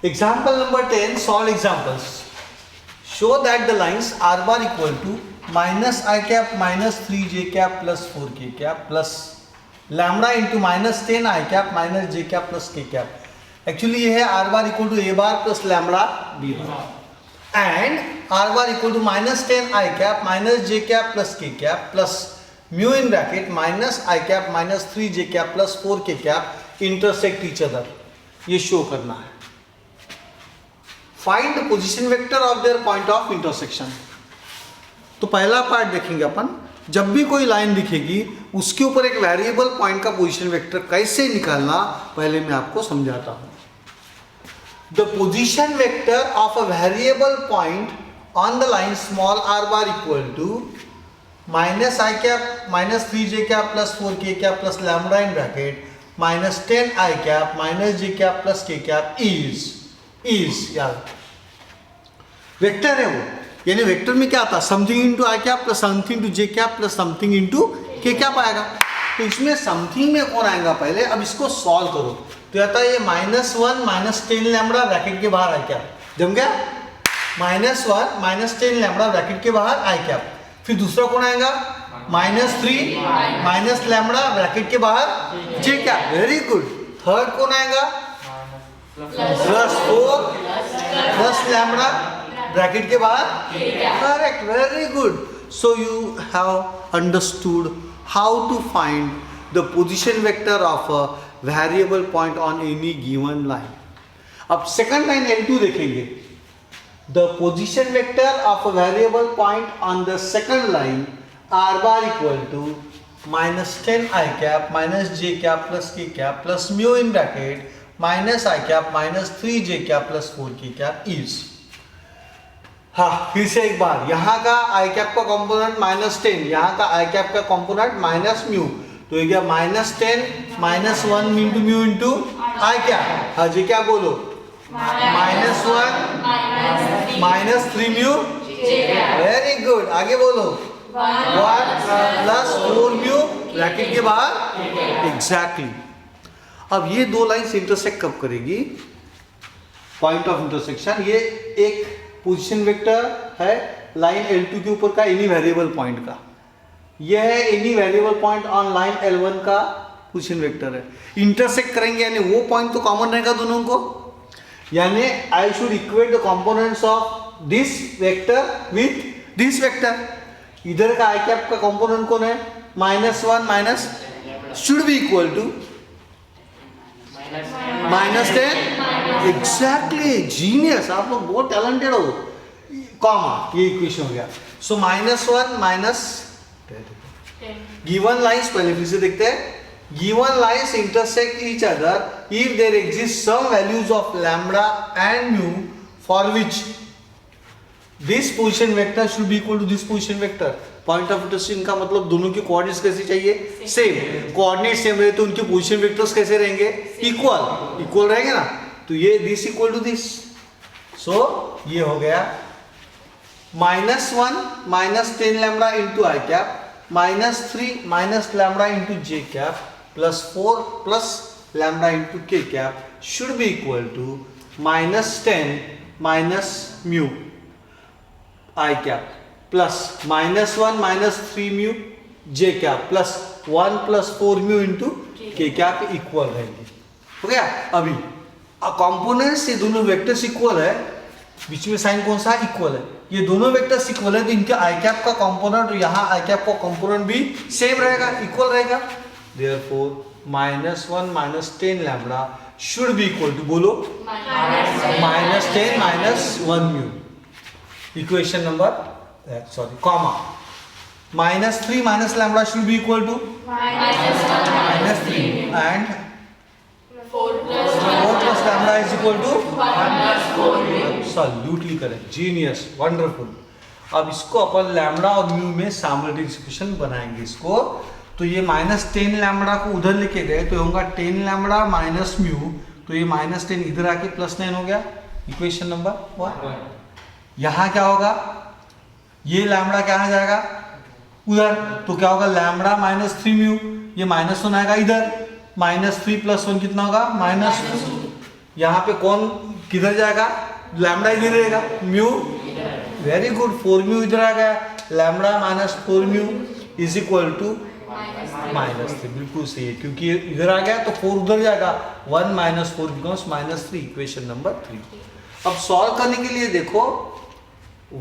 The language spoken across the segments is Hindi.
Example number 10, solve examples. Show that the lines r bar equal to minus I cap minus 3j cap plus 4k cap plus lambda into minus 10 I cap minus j cap plus k cap. Actually ये है r bar equal to a bar plus lambda b bar and r bar equal to minus 10 I cap minus j cap plus k cap plus mu in bracket minus I cap minus 3j cap plus 4k cap intersect each other. ये शो करना है. Find the position vector of their point of intersection. तो पहला पार्ट देखेंगे अपन. जब भी कोई लाइन दिखेगी उसके ऊपर एक वेरिएबल पॉइंट का पोजीशन वेक्टर कैसे निकालना पहले मैं आपको समझाता हूं. The position vector of a variable point on the line small r bar equal to minus I cap minus 3j cap plus 4k cap plus lambda in bracket minus 10 I cap minus j cap plus k cap is यार वेक्टर है वो. यानी वेक्टर में क्या आता है, something into I cap plus something to J cap plus something into K cap आएगा. तो इसमें समथिंग में कौन आएगा पहले. अब इसको सॉल्व करो तो आता है ये -1 माइनस 10 लैम्बडा ब्रैकेट के बाहर आई कैप. जम गया. -1 माइनस 10 लैम्बडा ब्रैकेट के बाहर आई कैप. फिर दूसरा कौन आएगा -3 माइनस लैम्बडा ब्रैकेट के बाहर J cap. Very good. Third कौन आएगा +4 प्लस लैम्बडा ब्रैकेट के बाहर. Correct. Very good. So you have understood how to find the position vector of a variable point on any given line. अब सेकंड लाइन L2 देखेंगे. The position vector of a variable point on the second line r bar equal to minus 10 I cap minus j cap plus k cap plus mu in bracket minus I cap minus 3j cap plus 4k cap is. हाँ फिर से एक बार. यहाँ का आई कैप का कंपोनेंट -10, यहाँ का आई कैप का कंपोनेंट माइनस म्यू. तो ये क्या -10 -1 into mu into I cap. हाँ जी क्या बोलो -1 -3 म्यू. Very good. आगे बोलो 1 प्लस 4 म्यू ब्रैकेट के बाहर. एग्जैक्टली. अब ये दो लाइंस इंटरसेक्ट कब करेगी. Point of intersection. ये एक पोजीशन वेक्टर है लाइन L2 के ऊपर का एनी वेरिएबल पॉइंट का. यह है any variable point on line L1 का पोजीशन वेक्टर है. इंटरसेक्ट करेंगे यानी वो पॉइंट तो कॉमन रहेगा दोनों को. यानी I should equate the components of this vector with this vector. इधर का आई कैप का कंपोनेंट कौन है -1 minus should be equal to -10. Exactly. Genius. आप लोग बहुत टैलेंटेड हो. कॉमा ये इक्वेशन हो गया. So -1 minus given lines. पहले फिर से देखते हैं. Given lines intersect each other if there exist some values of lambda and mu for which this position vector should be equal to this position vector. Point of intersection का मतलब दोनों की कोऑर्डिनेट्स कैसे चाहिए सेम. कोऑर्डिनेट सेम रहे तो उनके पोजीशन वेक्टर्स कैसे रहेंगे इक्वल रहेंगे ना. तो ये this equal to this. So ये हो गया -1 minus 10 lambda into I cap -3 minus lambda into J cap plus 4 plus lambda into K cap should be equal to -10 minus mu I cap plus -1 minus 3 mu J cap plus 1 plus 4 mu into K cap equal रहेंगे. हो गया. अभी कंपोनेंट्स ये दोनों वेक्टर्स इक्वल है. बीच में साइन कौन सा इक्वल है. ये दोनों वेक्टर्स इक्वल है तो इनके आई कैप का कंपोनेंट और यहाँ आई कैप का कंपोनेंट भी सेम रहेगा इक्वल रहेगा. Therefore -1 minus 10 lambda should be equal to बोलो -10 minus 1 mu. Equation number comma -3 minus lambda should be equal to -3 and 4 plus lambda is equal to 1 plus 4 absolutely correct. Genius. Wonderful. अब इसको अपन लैम्बडा और म्यू में साइमल्टेनियस इक्वेशन बनाएंगे इसको. तो ये -10 लैम्बडा को उधर लेके गए तो होगा 10 लैम्बडा माइनस म्यू. तो ये -10 इधर आके +9 हो गया. Equation number 1. यहाँ क्या होगा ये लैम्बडा कहाँ जाएगा उधर. तो क्या होगा लैम्बडा -3 म्यू. ये -1 आएगा इधर. -3 + 1 कितना होगा -2. यहाँ पे कौन किधर जाएगा, लैम्बडा इधर रहेगा, म्यू, वेरी गुड, 4 म्यू इधर आ गया, lambda minus 4 mu is equal to -3, बिल्कुल सही है, क्योंकि इधर आ गया तो 4 उधर जाएगा, 1 माइनस 4 बिकम्स -3, इक्वेशन नंबर 3। अब सॉल्व करने के लिए देखो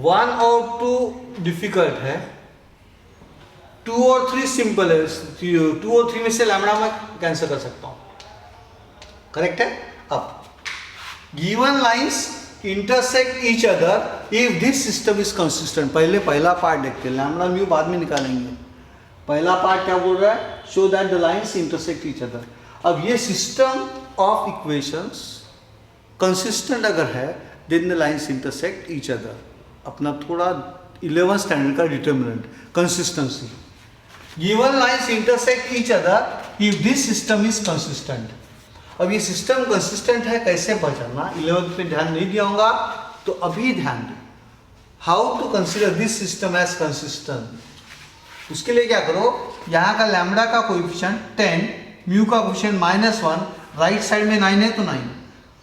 1 और 2 डिफिकल्ट है, 2 और 3 सिंपल है, 2 और 3 में से लैम्बडा मैं कैंसिल कर सकता हूं, करेक्ट है। अब given lines intersect each other if this system is consistent. पहला पार्ट देखते हैं, लैम्बडा म्यू बाद में निकालेंगे। पहला पार्ट क्या बोल रहा है, show that the lines intersect each other. अब ये सिस्टम ऑफ इक्वेशंस कंसिस्टेंट अगर है then the lines intersect each other. अपना थोड़ा 11th स्टैंडर्ड का determinant consistency, given lines intersect each other if this system is consistent. अब ये सिस्टम कंसिस्टेंट है कैसे पहचानना, 11th पे ध्यान नहीं दिया होगा तो अभी ध्यान दो, how to consider this system as consistent. उसके लिए क्या करो, यहाँ का लैम्बडा का कोएफिशिएंट 10, म्यू का कोएफिशिएंट -1, राइट साइड में 9 है तो 9।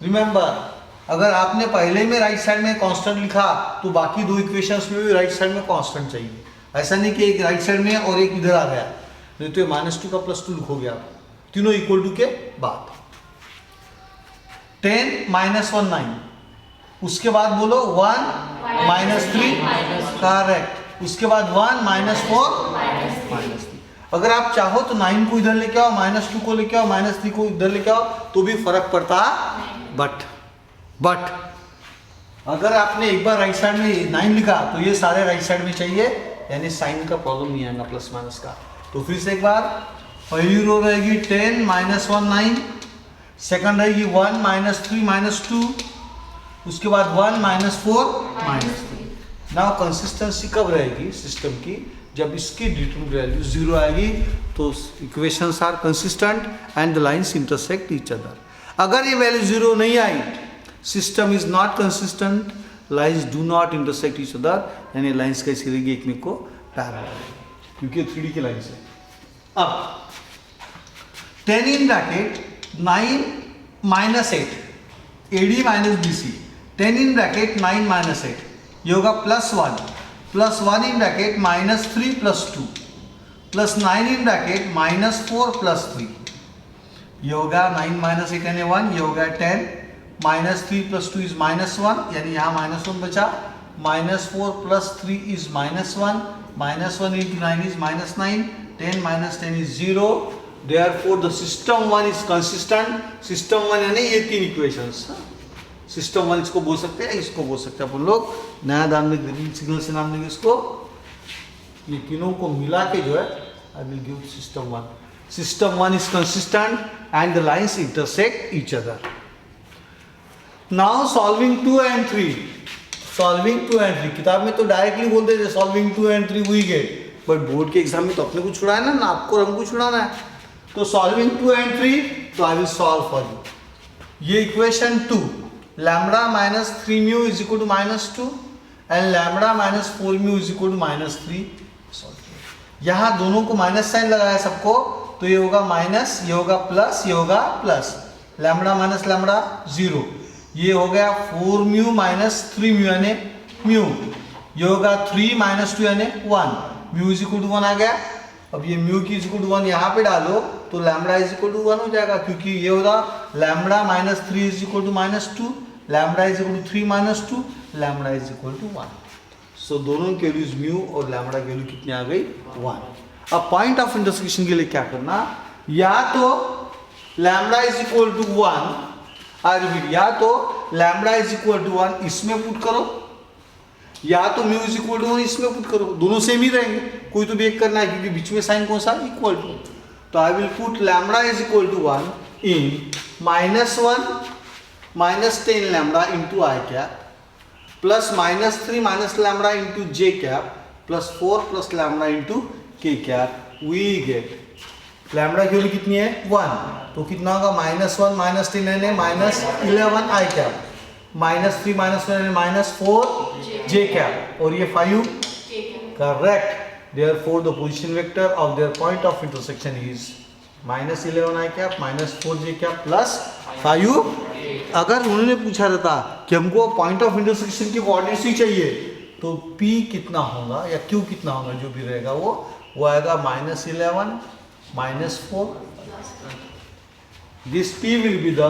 रिमेंबर, अगर आपने पहले में राइट साइड में कांस्टेंट लिखा तो बाकी 2 इक्वेशंस में भी राइट साइड में कांस्टेंट चाहिए। ऐसा नहीं कि एक राइट साइड में और एक इधर आ गया, नहीं तो -2 का +2 लिखोगे आप, तीनों इक्वल टू के बाद। 10 -1 9, उसके बाद बोलो 1 -3, करेक्ट, उसके बाद 1 -4 -3। अगर आप चाहो तो 9 को इधर लेके आओ, -2 को लेके आओ, -3 को इधर लेके आओ तो भी फर्क पड़ता, बट अगर आपने एक बार राइट साइड में 9 लिखा तो ये सारे राइट साइड में चाहिए, यानी साइन का प्रॉब्लम नहीं आएगा प्लस माइनस का। तो फिर से एक बार, पहली रो रहेगी 10 -1 9, सेकंड रहेगी 1 -3 -2, उसके बाद 1 -4 -3। नाउ कंसिस्टेंसी कब रहेगी सिस्टम की, जब इसकी डिटरमिनेंट वैल्यू 0 आएगी तो equations are consistent and the lines intersect each other. अगर ये वैल्यू 0 नहीं आई, system is not consistent, lines do not intersect each other, यानी लाइंस कैसी रहेगी, एक में को पैरेलल, क्योंकि 3D की लाइंस है। अब 10 in bracket 9 -8 AD - BC, 10 in bracket 9 -8, ये होगा +1 इन ब्रैकेट -3 +2 +9 इन ब्रैकेट -4 +3, ये होगा 9 -8 यानी 1, ये होगा 10, -3 +2 इज -1, यानी यहाँ -1 बचा, -4 +3 is -1, -1 into 9 is -9, 10 - 10 is 0, therefore the system 1 is consistent। system 1 यानी ये 3 इक्वेशंस, सिस्टम 1 इसको बोल सकते हैं, इसको बोल सकते हैं अपन लोग, नया नाम में ग्रीन सिग्नल से नाम देंगे इसको, ये तीनों को मिला के जो है I will give system 1। System 1 is consistent and the lines intersect each other। Now solving 2 and 3, solving 2 and 3 किताब में तो डायरेक्टली बोलते थे solving 2 and 3 we get, but board के एग्जाम में तो अपने को छुड़ाना है ना, आपको हमको छुड़ाना है। तो solving 2 and 3, तो I will solve for you। ये equation 2, lambda -3 mu is equal to -2 and lambda -4 mu is equal to -3। यहाँ दोनों को माइनस साइन लगाया सबको, तो ये होगा माइनस, ये होगा प्लस, ये होगा प्लस, लैम्बडा माइनस लैम्बडा 0, ये हो गया 4 म्यू -3 म्यू यानी म्यू, ये होगा 3 -2 यानी 1, म्यू इज इक्वल टू 1 आ गया। अब ये म्यू की इज इक्वल टू 1 यहाँ पे डालो तो लैम्बडा इज इक्वल टू 1 हो जाएगा, क्योंकि ये होगा lambda -3 is equal to -2, lambda is equal to 3 -2, lambda is equal to 1। So दोनों के वैल्यूज म्यू और लैम्बडा की वैल्यू कितनी आ गई, 1। अब पॉइंट ऑफ इंटरसेक्शन के लिए क्या करना, या तो lambda is equal to 1, I repeat, या तो लैम्बडा इज इक्वल टू 1 इसमें पुट करो, या तो म्यू इज इक्वल टू 1 इसमें पुट करो, दोनों सेम ही रहेंगे, कोई तो भी एक करना है क्योंकि बीच में साइन कौन सा, इक्वल टू। तो I will put lambda is equal to 1 in -1 -10 lambda into I cap plus -3 lambda into J cap plus 4 plus lambda into K cap. We get lambda की वैल्यू कितनी है, 1, तो कितना होगा -1 -10 यानी -11 आई कैप, -3 -1 यानी -4 जे कैप, और ये 5 correct. Therefore the position vector of their point of intersection is -11 I cap -4 j cap plus 5 अगर उन्होंने पूछा रहता कि हमको पॉइंट ऑफ इंटरसेक्शन की कोऑर्डिनेट्स ही चाहिए, तो P कितना होगा या Q कितना होगा, जो भी रहेगा वो आएगा -11 -4. This P will be the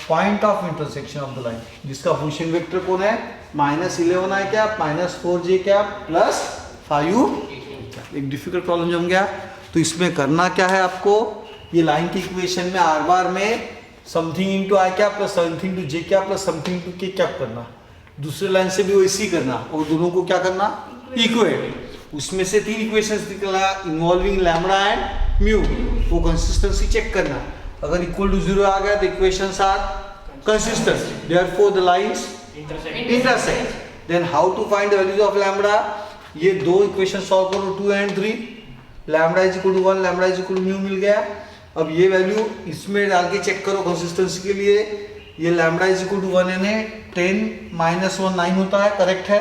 point of intersection of the line, जिसका पोजीशन वेक्टर कौन है, -11 I cap -4j cap plus 5u. एक डिफिकल्ट प्रॉब्लम जम गया. तो इसमें करना क्या है आपको, ये लाइन की इक्वेशन में आर बार में something into I cap plus something to J cap plus something to K cap करना. दूसरे लाइन से भी वैसे ही करना और दोनों को क्या करना, इक्वेट. उसमें से 3 इक्वेशंस निकला इन्वॉल्विंग लैम्बडा एंड म्यू, वो कंसिस्टेंसी चेक करना. अगर इक्वल टू 0 आ गया तो equations are consistent, therefore the lines intersect. Then how to find the values of lambda, ये 2 इक्वेशन सॉल्व करो 2 and 3. Lambda is equal to 1, lambda is equal to mu मिल गया. अब ये वैल्यू इसमें डाल के चेक करो कंसिस्टेंसी के लिए. ये लैम्बडा इज इक्वल टू 1 यानी 10 -1 9 होता है, करेक्ट है.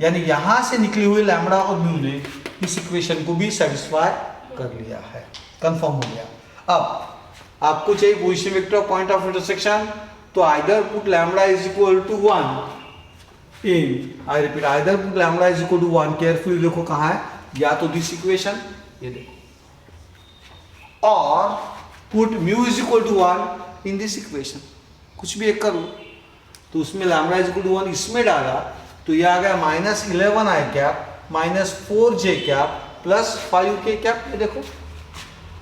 यानी यहाँ से निकली हुई लैम्बडा और म्यू ने इस इक्वेशन को भी सेटिस्फाई कर लिया है, कंफर्म हो गया. अब आपको चाहिए position vector of point of intersection, तो either put lambda is equal to 1 in, I repeat, either put lambda is equal to 1, carefully देखो कहाँ है, या तो दिस इक्वेशन, ये देखो, और put mu is equal to 1 in this equation. कुछ भी एक करो. तो उसमें लैम्बडा इज इक्वल टू 1 इसमें डाला तो ये आ गया -11 I cap -4j cap plus 5k cap. ये देखो,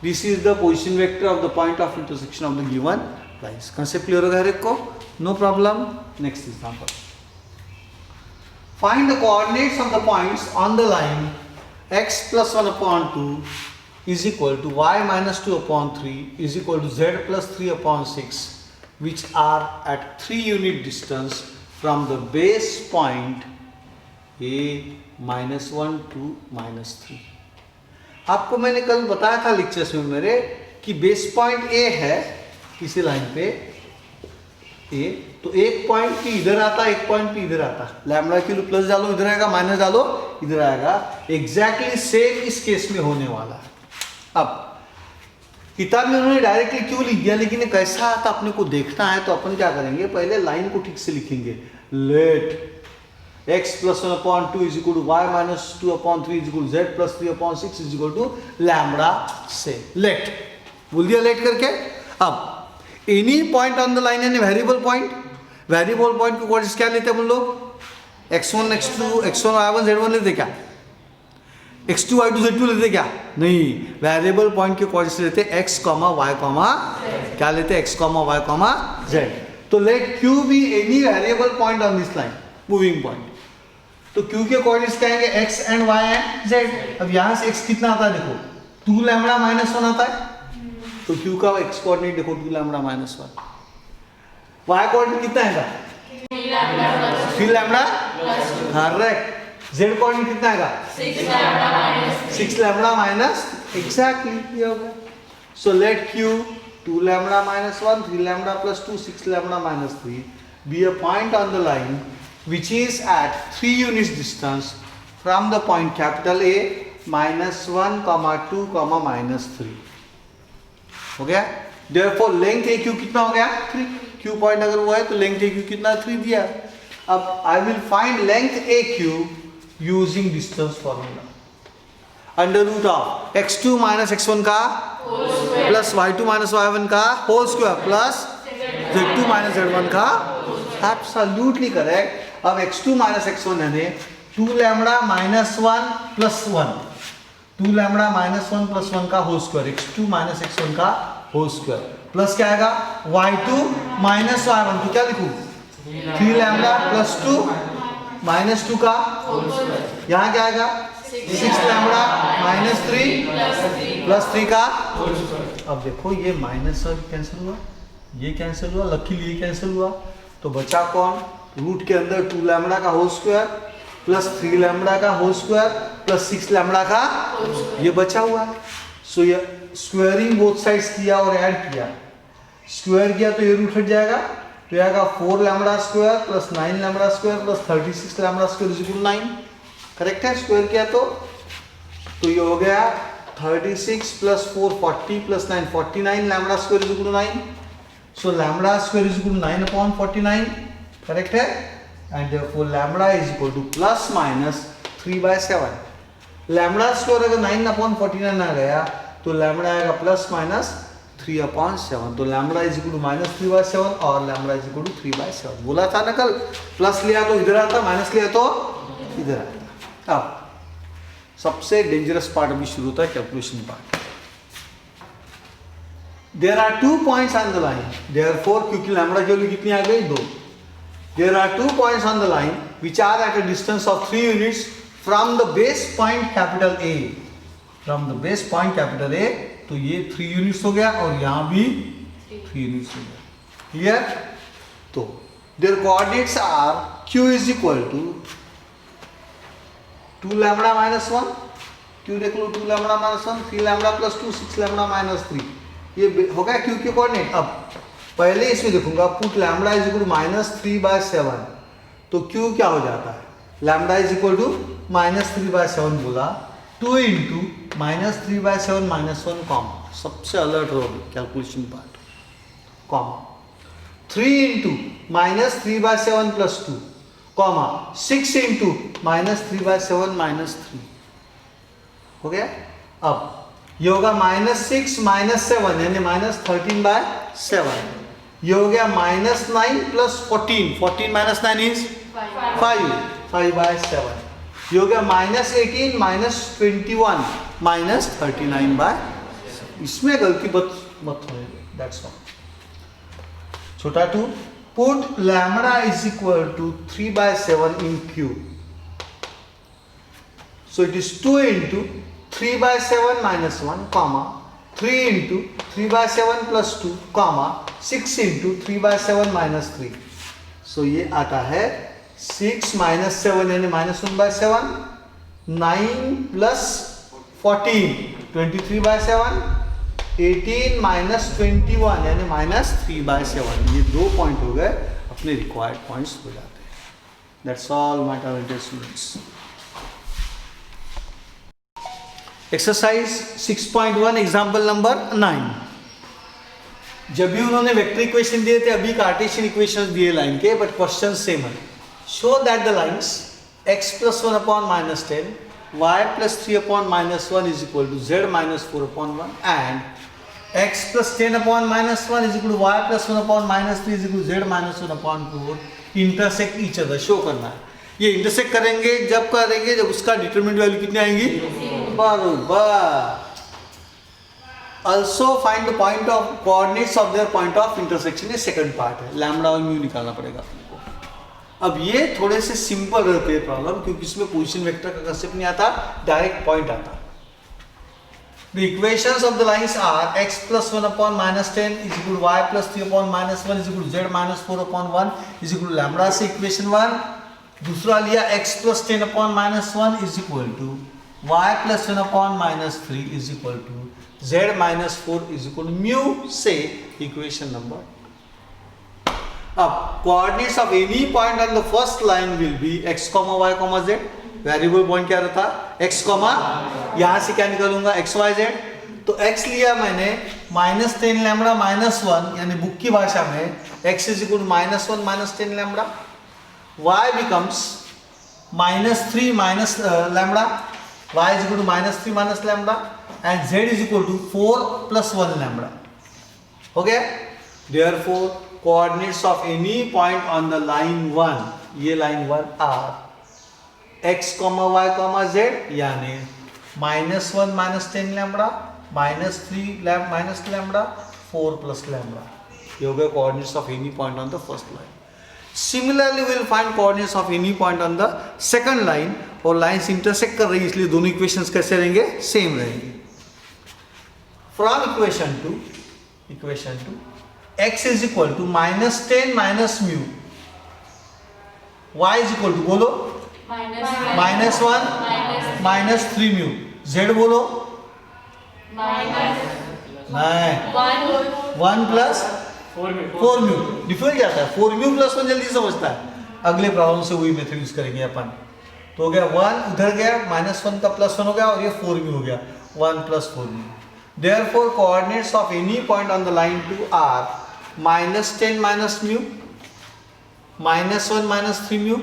this is the position vector of the point of intersection of the given lines. Concept clear होगा हर एक को, no problem. Next example, find the coordinates of the points on the line x plus 1 upon 2 is equal to y minus 2 upon 3 is equal to z plus 3 upon 6, which are at 3 unit distance from the base point a -1 to -3. आपको मैंने कल बताया था लेक्चर्स में मेरे कि बेस पॉइंट a है किसी लाइन पे a, तो एक पॉइंट P इधर आता है, एक पॉइंट P इधर आता है. लैम्बडा के लिए प्लस डालो इधर आएगा, माइनस डालो इधर आएगा. एग्जैक्टली सेम इस केस में होने वाला है. अब किताब में उन्होंने डायरेक्टली क्यों लिख दिया, लेकिन कैसा आता अपने को देखना है. तो अपन क्या करेंगे, पहले लाइन को ठीक से लिखेंगे. Let x plus 1 upon 2 is equal to y minus 2 upon 3 is equal to z plus 3 upon 6 is equal to lambda से. लेट बोल दिया लेट करके. अब any point on the line यानी वेरिएबल पॉइंट, वेरिएबल पॉइंट को कोऑर्डिनेट्स क्या लेते हैं हम लोग, x1 x2 x1 y1 z1 लेते क्या, x2 y2 z2 लेते क्या, नहीं. वेरिएबल पॉइंट के कोऑर्डिनेट्स लेते x, y, क्या लेते हैं, x, y, z. तो let q be any variable point on this line, moving point. तो q के कोऑर्डिनेट्स क्या आएंगे, x and y and z. अब यहाँ से x कितना आता है देखो, 2 लैम्बडा -1 आता है. तो q का x कोऑर्डिनेट देखो 2 लैम्बडा -1. y कोऑर्डिनेट कितना आएगा, 3 लैम्बडा, करेक्ट. z कोऑर्डिनेट कितना आएगा, 6 लैम्बडा माइनस, एग्जैक्टली ये हो गया. So let q 2 lambda -1 3 lambda plus 2 6 lambda -3 be a point on the line which is at 3 units distance from the point capital A -1, 2, -3. हो गया. Therefore length AQ कितना हो गया, 3. Q पॉइंट अगर वो है तो लेंथ AQ कितना, 3 दिया. अब I will find length AQ using distance formula. Under root of x2 - x1 का प्लस y2 - y1 का whole square plus z2 - z1 का. Absolutely correct. अब x2 - x1 यानी 2 लैम्बडा -1 प्लस 1, 2 लैम्बडा -1 प्लस 1 का होल स्क्वायर, x2 - x1 का होल स्क्वायर प्लस क्या आएगा, y2 - y1. तो क्या लिखूं, 3 लैम्बडा प्लस 2 -2 का होल स्क्वायर. यहाँ क्या आएगा, 6 लैम्बडा -3 प्लस 3 का होल स्क्वायर. अब देखो ये माइनस कैंसिल हुआ, ये कैंसिल हुआ, लकीली ये कैंसिल हुआ. तो बचा कौन, रूट के अंदर 2 लैम्बडा का होल स्क्वायर प्लस 3 लैम्बडा का होल स्क्वायर प्लस 6 लैम्बडा का, ये बचा हुआ. सो ये स्क्वायरिंग बोथ साइड्स किया और ऐड किया. स्क्वायर किया तो ये रूट हट जाएगा, तो आएगा 4 lambda square plus 9 lambda square plus 36 lambda square is equal to 9. Correct है. स्क्वायर किया तो ये हो गया 36 plus 4 40 plus 9 49 lambda square is equal to 9. So lambda square is equal to 9/49, correct है, and therefore lambda is equal to plus minus 3/7। Lambda square अगर 9/49 आ गया तो लैम्बडा आएगा प्लस माइनस 3/7, तो lambda is equal to minus 3/7 और लैम्बडा इज इक्वल टू 3/7। बोला था ना कल, प्लस लिया तो इधर आता, माइनस लिया तो इधर आता। अब सबसे डेंजरस पार्ट अभी शुरू होता है, calculation part. There are 2 points on the line, therefore क्योंकि लैम्बडा की वैल्यू कितनी आ गई 2, there are 2 points on the line which are at a distance of 3 units from the base point capital A, from the base point capital A, तो ये 3 यूनिट्स हो गया और यहां भी 3 यूनिट्स हो गया, क्लियर। तो their coordinates are q is equal to 2 lambda minus 1, q देख लो 2 lambda minus 1, 3 lambda plus 2, 6 lambda minus 3, ये हो गया q के कोऑर्डिनेट। अब पहले इसमें देखूंगा, put lambda is equal to minus 3/7, तो q क्या हो जाता है, lambda is equal to minus 3/7 बोला, 2 इंटू माइनस 3/7 माइनस 1 कॉमा, सबसे अलर्ट रहोगे calculation part, comma 3 into minus 3/7 plus 2 comma 6 into minus 3/7 minus 3 हो गया। अब ये होगा माइनस 6 माइनस 7 यानी माइनस 13/7, ये हो गया माइनस 9 प्लस 14, 14 माइनस 9 इज 5/7, ये हो गया माइनस 18 माइनस 21 माइनस 39/7। इसमें गलती मत होने, दैट्स ऑल। छोटा 2, put lambda is equal to 3/7 in q, so it is 2 into 3/7 minus 1 comma 3 into 3/7 plus 2 comma 6 into 3/7 minus 3, so ये आता है 6 minus 7 यानी minus 1/7, 9 plus 14 23/7, 18 minus 21 यानी minus 3/7। ये 2 पॉइंट हो गए, अपने रिक्वायर्ड पॉइंट्स हो जाते हैं। That's all my talented students. Exercise 6.1 example number 9। जब भी उन्होंने वेक्टर इक्वेशन दिए थे, अभी कार्टेशियन इक्वेशन दिए लाइन के, बट क्वेश्चन सेम है। Show that the lines x plus 1/-10, y plus 3/-1 is equal to z minus 4/1 and x plus 10/-1 is equal to y plus 1/-3 is equal to z minus 1/4 intersect each other. Show करना है। ये इंटरसेक्ट करेंगे जब उसका डिटरमिनेंट वैल्यू कितनी आएंगी, बराबर। Also find the point of coordinates of their point of intersection, ये सेकंड पार्ट है। लैम्बडा और म्यू निकालना पड़ेगा अपने को। अब ये थोड़े से सिंपल रहते हैं प्रॉब्लम, क्योंकि इसमें पोजीशन वेक्टर का कंसेप्ट नहीं आता, डायरेक्ट पॉइंट आता। The equations of the lines are x plus 1/-10 is equal to y plus 3/-1 is equal to z minus 4/1 is equal to lambda से इक्वेशन 1। दूसरा लिया x plus 10/-1 is equal to y plus 1/-3 is equal to z minus 4 is equal to mu से इक्वेशन नंबर। अब coordinates of any point on the first line will be x, y, z। Variable point क्या रहता, x, यहां से क्या निकालूंगा x, y, z। तो x लिया मैंने -10 लैम्बडा -1 यानी बुक की भाषा में x is equal to -1 -10 lambda, y becomes -3 minus lambda, y is equal to -3 minus lambda and z is equal to 4 plus 1 lambda। हो गया। Therefore coordinates of any point on the line 1, ये line 1 are x, y, z यानी -1 -10 lambda, -3 minus lambda, 4 plus lambda। ये हो गया coordinates of any point on the first line। Similarly we will find coordinates of any point on the second line, और लाइन्स इंटरसेक्ट कर रही है इसलिए दोनों इक्वेशंस कैसे रहेंगे, सेम रहेंगे। From equation two x is equal to -10 minus mu, y is equal to बोलो -1 minus 3 mu, z बोलो -1 plus 4 mu। डिफरेंस जाता है, 4 mu plus 1 जल्दी समझता है। अगले प्रॉब्लम से वही मेथड यूज करेंगे अपन। तो हो गया 1 उधर गया, -1 का +1 हो गया और ये 4 mu हो गया, 1 plus 4 mu। Therefore coordinates of any point on the line 2 are -10 minus mu, -1 minus 3 mu,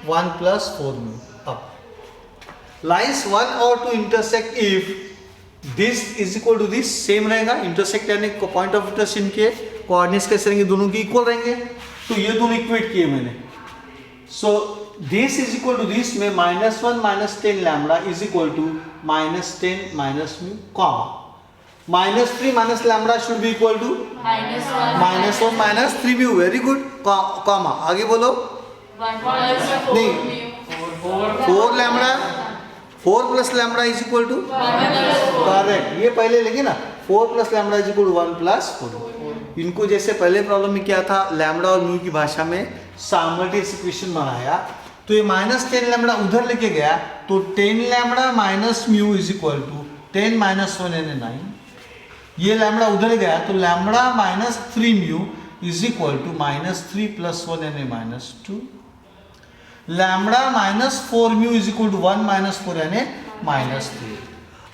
1 plus 4 mu. अब lines 1 और 2 intersect if this is equal to this, same रहेगा. intersect यानी point of intersection के coordinates कैसे रहेंगे, दोनों की equal रहेंगे. तो ये दोनों equate किए मैंने. so this is equal to this में -1 minus 10 lambda is equal to -10 minus mu, comma -3 minus lambda should be equal to -1 minus 3 mu. very good, comma आगे बोलो. नहीं, 4 lambda 4 plus lambda is equal to correct. ये पहले लेंगे ना, 4 plus lambda is equal to 1 plus 4. इनको जैसे पहले प्रॉब्लम में क्या था, लैम्बडा और म्यू की भाषा में साइमल्टेनियस इक्वेशन बनाया. तो ये -10 लैम्बडा उधर लेके गया, तो 10 lambda minus mu is equal to 10 minus 1 यानी 9. ये लैम्बडा उधर गया, तो lambda minus 3 mu is equal to -3 plus 1 यानी -2. Lambda -4 mu is equal to 1 minus 4 यानी -3.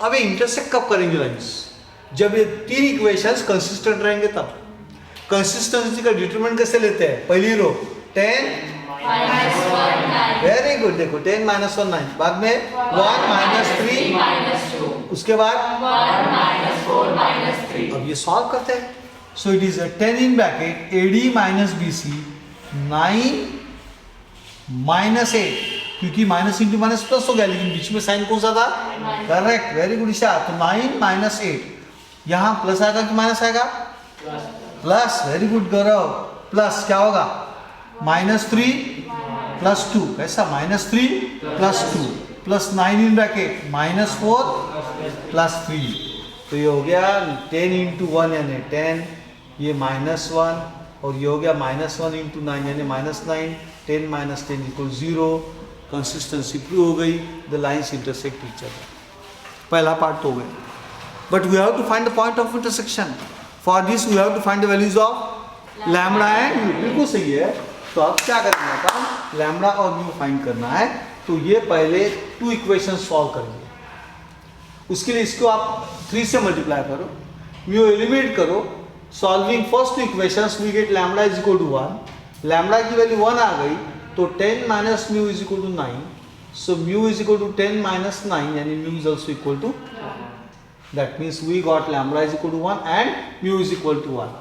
अब ये इंटरसेक्ट कब करेंगे लाइंस, जब ये तीन इक्वेशंस कंसिस्टेंट रहेंगे तब. कंसिस्टेंसी का डिटरमिनेंट कैसे लेते हैं, पहली रो 10 वेरी गुड, देखो 10 minus 1 9, बाद में 1 minus 3, उसके बाद 1 minus 4 minus 3. अब ये सॉल्व करते हैं. So it is 10 in bracket AD minus BC 9 minus 8, क्योंकि माइनस इंटू माइनस प्लस हो गया, लेकिन बीच में साइन कौन सा था, करेक्ट. Very good Isha. तो 9 minus 8, यहाँ प्लस आएगा कि माइनस आएगा, प्लस. वेरी गुड गौरव. प्लस क्या होगा, -3 plus 2, कैसा -3 plus 2 plus 9 in bracket -4 plus 3. तो ये हो गया 10 into 1 यानी 10, ये -1, और ये हो गया -1 into 9 यानी -9. 10 minus 10 equals 0. कंसिस्टेंसी प्रूव हो गई. The lines intersect each other. पहला पार्ट तो हो गया. But we have to find the point of intersection. For this we have to find the values of lambda and mu. बिल्कुल सही है. तो अब क्या करना था, लैम्बडा और म्यू फाइंड करना है. तो ये पहले 2 इक्वेशन सॉल्व करेंगे. उसके लिए इसको आप 3 से मल्टीप्लाई करो, म्यू एलिमिनेट करो. Solving first 2 equations we get lambda is equal to 1. Lambda की वैल्यू 1 आ गई, तो 10 minus mu is equal to 9. So mu is equal to 10 minus 9, यानी mu is also equal to. That means we got lambda is equal to 1 and mu is equal to 1.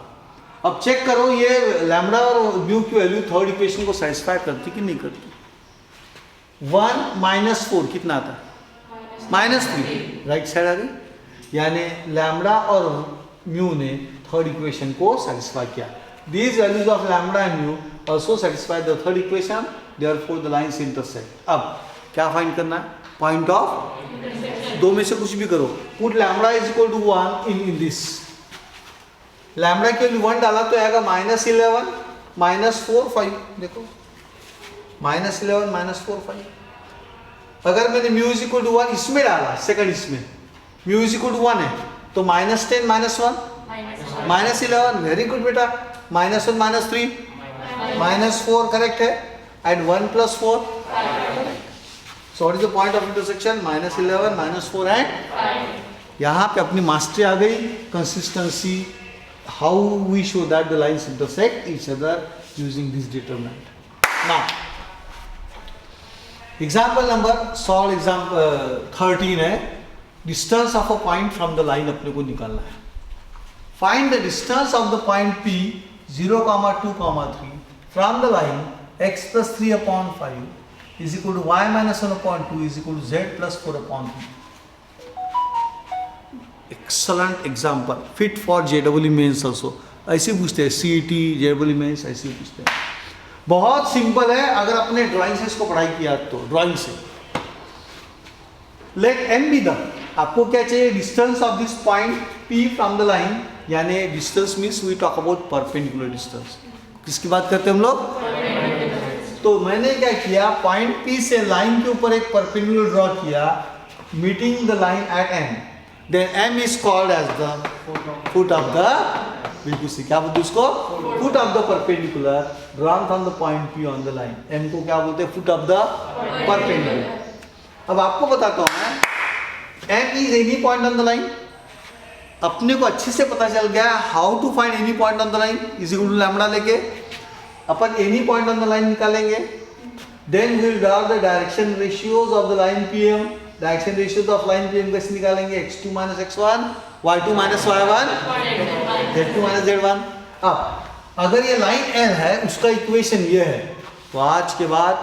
अब चेक करो ये लैम्बडा और म्यू की वैल्यू थर्ड इक्वेशन को सेटिस्फाई करती कि नहीं करती. 1 minus 4 कितना आता है, -3. राइट साइड आ गई, यानी लैम्बडा और म्यू ने थर्ड इक्वेशन को सेटिस्फाई किया. These values of lambda and mu also satisfy the third equation, therefore the lines intersect. अब क्या फाइंड करना है, पॉइंट ऑफ, दो में से कुछ भी करो. Put lambda is equal to 1 in this. Lambda के लिए 1 डाला तो आएगा -11 -4 5. देखो -11 -4 5. अगर मैंने म्यू इज इक्वल टू 1 इसमें डाला, सेकंड इसमें म्यू इज इक्वल टू 1 है, तो -10 -1 -11. वेरी गुड बेटा. -1 -3 -4 करेक्ट है, and 1 plus 4. So what is the point of intersection, -11 -4 and. यहाँ पे अपनी मास्टरी आ गई. Consistency, how we show that the lines intersect each other using this determinant. Now example number solve example 13 है. Distance of a point from the line अपने को निकालना है. Find the distance of the point P 0, 2, 3 from the line x plus 3 upon 5 is equal to y minus 1 upon 2 is equal to z plus 4 upon 3. Excellent example. Fit for JEE mains also. ऐसे पूछते हैं, CET JEE mains ऐसे पूछते हैं. बहुत सिंपल है, अगर अपने ड्राइंग से इसको पढ़ाई किया तो. ड्राइंग से let m be the, आपको क्या चाहिए, distance of this point P from the line. यानी distance means we talk about perpendicular distance. किसकी बात करते हैं हम लोग. तो मैंने क्या किया, पॉइंट P से लाइन के ऊपर एक परपेंडिकुलर ड्रॉ किया, meeting the line at M. Then M is called as the foot of the, बिल्कुल से क्या बोलते हैं उसको, foot of the perpendicular drawn from the point P on the line. M को क्या बोलते हैं, फुट ऑफ द परपेंडिकुलर. अब आपको बताता हूँ मैं, M is any point on the line. अपने को अच्छे से पता चल गया how to find any point on the line is equal to lambda लेके अपन any point on the line निकालेंगे. Then we will draw the direction ratios of the line PM. Direction ratios of line PM कैसे निकालेंगे? x2 minus x1, y2 minus y1, z2 minus z1. अब अगर ये लाइन L है उसका इक्वेशन ये है. तो आज के बाद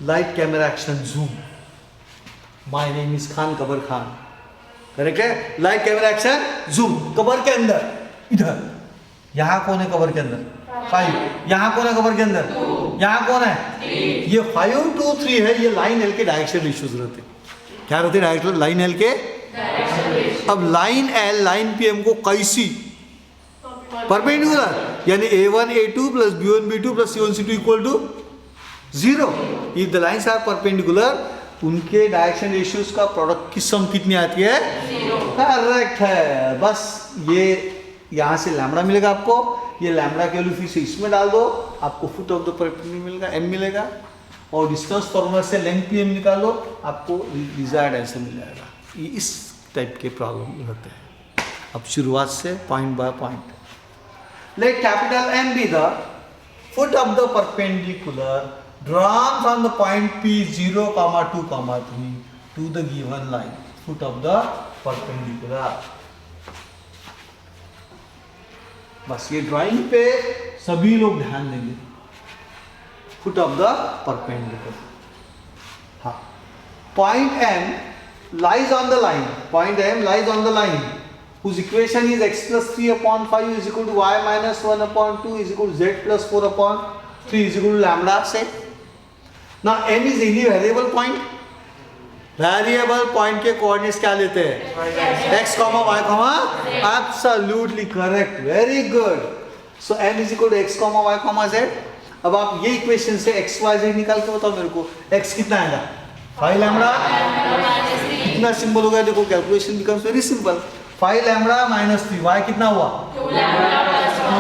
light camera action zoom. My name is Khan कबर खान. करेक्ट है? Light camera action zoom. कबर के अंदर इधर. यहाँ कौन है कबर के अंदर? 5. यहाँ कौन है कबर के अंदर? यहाँ कौन है? 3. ये 5 2 3 है. ये लाइन एल के डायरेक्शन रेशियोज रहते. क्या रहते डायरेक्शन लाइन एल के? अब लाइन एल लाइन पीएम को कैसी परपेंडिकुलर यानी a1 a2 plus b1 b2 plus c1 c2 equal to 0. if the lines are perpendicular उनके डायरेक्शन रेशियोज का प्रोडक्ट की सम कितनी आती है? 0. करेक्ट है. बस ये यहाँ से लैम्बडा मिलेगा आपको. ये लैम्बडा के वैल्यू फिर से इसमें डाल दो, आपको फुट ऑफ द परपेंडिकुलर मिलेगा m मिलेगा. और डिस्टेंस फॉर्मूला से लेंथ पीएम निकाल लो, आपको डिजायर्ड आंसर मिल जाएगा. ये इस टाइप के प्रॉब्लम होते हैं. अब शुरुआत से point by point. Let capital M be the foot of the perpendicular drawn from the point P 0, 2, 3 to the given line. Foot of the perpendicular. बस ये ड्राइंग पे सभी लोग ध्यान देंगे. Foot of the perpendicular. हाँ. Point M lies on the line. Point M lies on the line. Whose equation is x plus 3 upon 5 is equal to y minus 1 upon 2 is equal to z plus 4 upon 3 is equal to lambda से. Now M is any variable point. Variable point के coordinates क्या लेते हैं? x, y, absolutely correct. Very good. So M is equal to x, y, z. अब आप ये इक्वेशन से x, y, z निकाल के बताओ मेरे को. x कितना आएगा? 5 लैम्बडा. कितना सिंपल हो गया देखो. Calculation becomes very simple. 5 lambda minus 3. y कितना हुआ? 2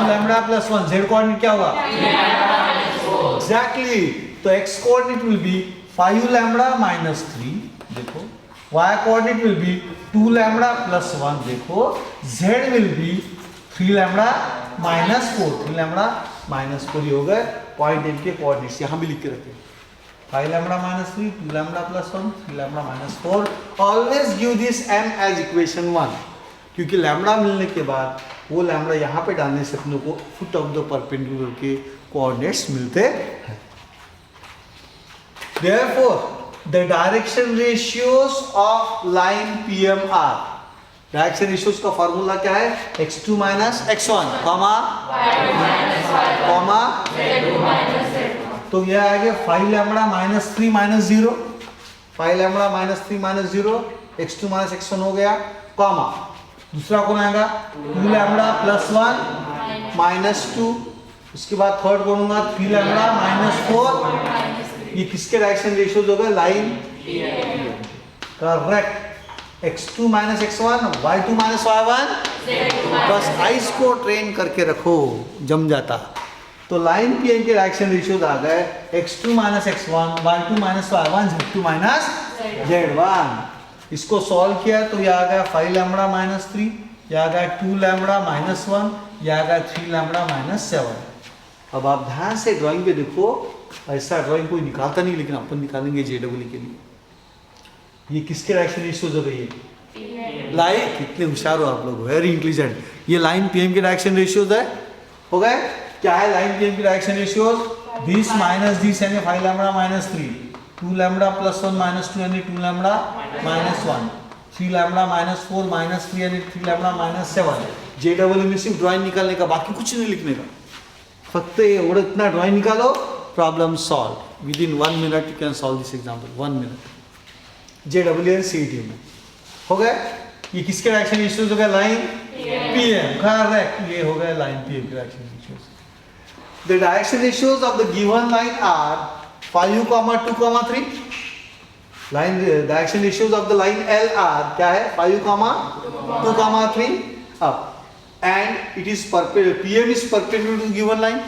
लैम्बडा प्लस 1. z कोऑर्डिनेट क्या हुआ? एग्जैक्टली. तो x coordinate will be 5 lambda minus 3. देखो. y coordinate will be 2 lambda plus 1. देखो. z will be 3 lambda minus 4. 3 lambda minus 4 ही हो गए. पॉइंट M के कोऑर्डिनेट्स यहाँ भी लिख के रखे. 5 lambda minus 3, 2 lambda plus 1, 3 lambda minus 4. Always give this M as equation 1. क्योंकि लैम्बडा मिलने के बाद वो लैम्बडा यहाँ पे डालने से अपने को फुट ऑफ द परपेंडिकुलर के कोऑर्डिनेट्स मिलते हैं. Therefore, the direction ratios of line PM are. Direction ratios का फॉर्मूला क्या है? x2 minus x1, कॉमा तो यह आ गया 5 lambda minus 3 minus 0. 5 lambda minus 3 minus 0. x2 minus x1 हो गया, कॉमा दूसरा कौन आएगा? 2 लैम्बडा प्लस 1 माइनस 2. उसके बाद थर्ड कौन होगा? 3 लैम्बडा माइनस 4. ये किसके डायरेक्शन रेशियोज हो गए? Line. Correct. x2 minus x1, y2 minus y1. बस आइस को ट्रेन करके रखो, जम जाता. तो लाइन पीएम के डायरेक्शन रेशियोज आ गए x2 minus x1, y2 minus y1, z2 minus z1. इसको सॉल्व किया तो यह आ गया 5 लैम्बडा माइनस 3, यह आ गया 2 लैम्बडा माइनस 1, यह आ गया 3 लैम्बडा माइनस 7. अब आप ध्यान से ड्राइंग पे देखो. ऐसा ड्राइंग कोई निकालता नहीं, लेकिन अपन निकालेंगे JEE के लिए. ये किसके डायरेक्शन रेशियोज हो गई है? लाइन. कितने होशियार हो आप लोग, वेरी इंटेलिजेंट. ये लाइन पीएम के डायरेक्शन रेशियोज है. हो गए. क्या है लाइन पीएम की direction ratios? This minus this यानी 5 lambda minus 3, 2 lambda plus 1 minus 2 यानी 2 lambda minus 1, 3 lambda minus 4 minus 3 यानी 3 लैम्बडा माइनस 7. JEE में सिर्फ ड्राइंग निकालने का, बाकी कुछ नहीं लिखने का. फक्त एवढं इतना ड्राइंग निकालो, problem solve. With in 1 minute you can solve this example. 1 minute. JEE and CET में हो गए. ये किसके डायरेक्शन रेशियोज हो गया? Line PM. करेक्ट. ये हो गया लाइन पीएम के direction ratios. The direction ratios of the given line are 5, 2, 3. Line direction ratios of the line L are क्या है? 5, 2, 3. Up. And it is PM is perpendicular to given line.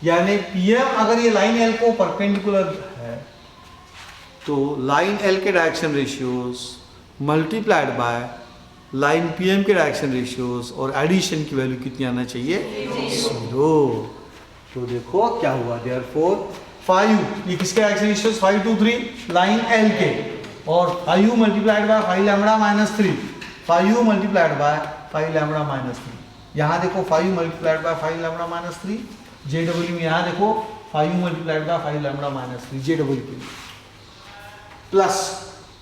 यानी PM अगर ये लाइन L को परपेंडिकुलर है तो लाइन L के direction ratios multiplied by line PM के डायरेक्शन रेशियोज और एडिशन की वैल्यू कितनी आना चाहिए? 0। तो देखो क्या हुआ, देयरफॉर 5, ये किसके डायरेक्शन रेशियोज? 5 2 3 लाइन एल के, और 5u multiplied by 5 lambda minus 3, 5u multiplied by 5 lambda minus 3। यहाँ देखो 5u multiplied by 5 lambda minus 3 ZW में, यहाँ देखो 5u multiplied by 5 lambda minus 3 ZW के, plus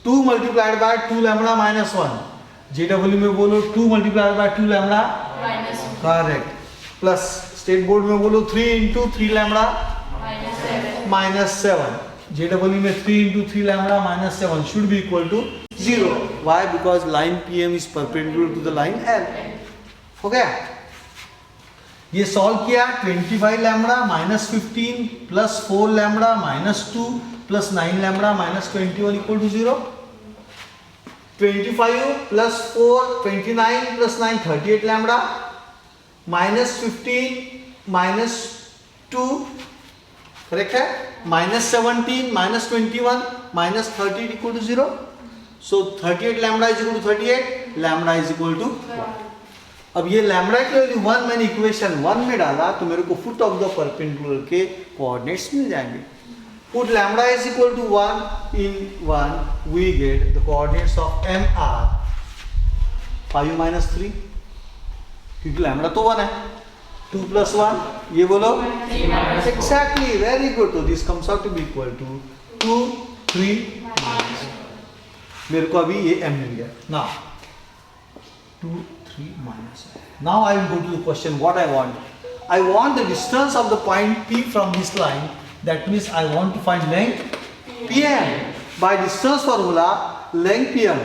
2 multiplied by 2 lambda minus 1 ZW में बोलो 2 multiplied by 2 lambda correct, plus state board में बोलो 3 इंटू 3 लैम्बडा माइनस 7 जेडब्ल्यू में 3 into 3 lambda minus 7 should be equal to 0। Why? Because line PM is perpendicular to the line L. हो गया? ये सॉल्व किया, 25 lambda minus 15 plus 4 lambda minus 2 plus 9 lambda minus 21 equal to 0। 25 plus 4 29 plus 9 38 lambda minus 15 minus 2 correct है, minus 17 minus 21 minus 30 equal to 0। So 38 lambda is equal to 38 lambda is equal to 1। अब ये लैम्बडा की वैल्यू 1 मैंने इक्वेशन 1 में डाला तो मेरे को फुट ऑफ द परपेंडिकुलर के कोऑर्डिनेट्स मिल जाएंगे। Put lambda is equal to 1 in 1, we get the coordinates of m are 5u minus 3, क्योंकि लैम्बडा तो 1 है, 2 plus 1, ये बोलो exactly, very good। तो this comes out to be equal to 2 3 minus, मेरे को अभी ये m मिल गया। Now 2 3 minus, now I will go to the question what I want. I want the distance of the point P from this line. That means I want to find length PM. By distance formula, length PM,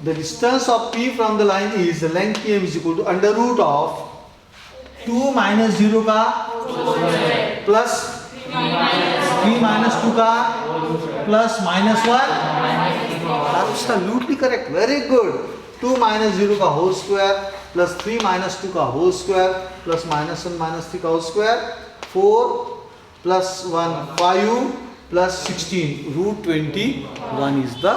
the distance of P from the line is, the length PM is equal to under root of 2 minus 0 का plus 3 minus 2 का plus minus 1। Absolutely correct, very good। 2 minus 0 का whole square plus 3 minus 2 का whole square plus minus 1 minus 3 का whole square, 4 plus 1 5 plus 16 root 21 is the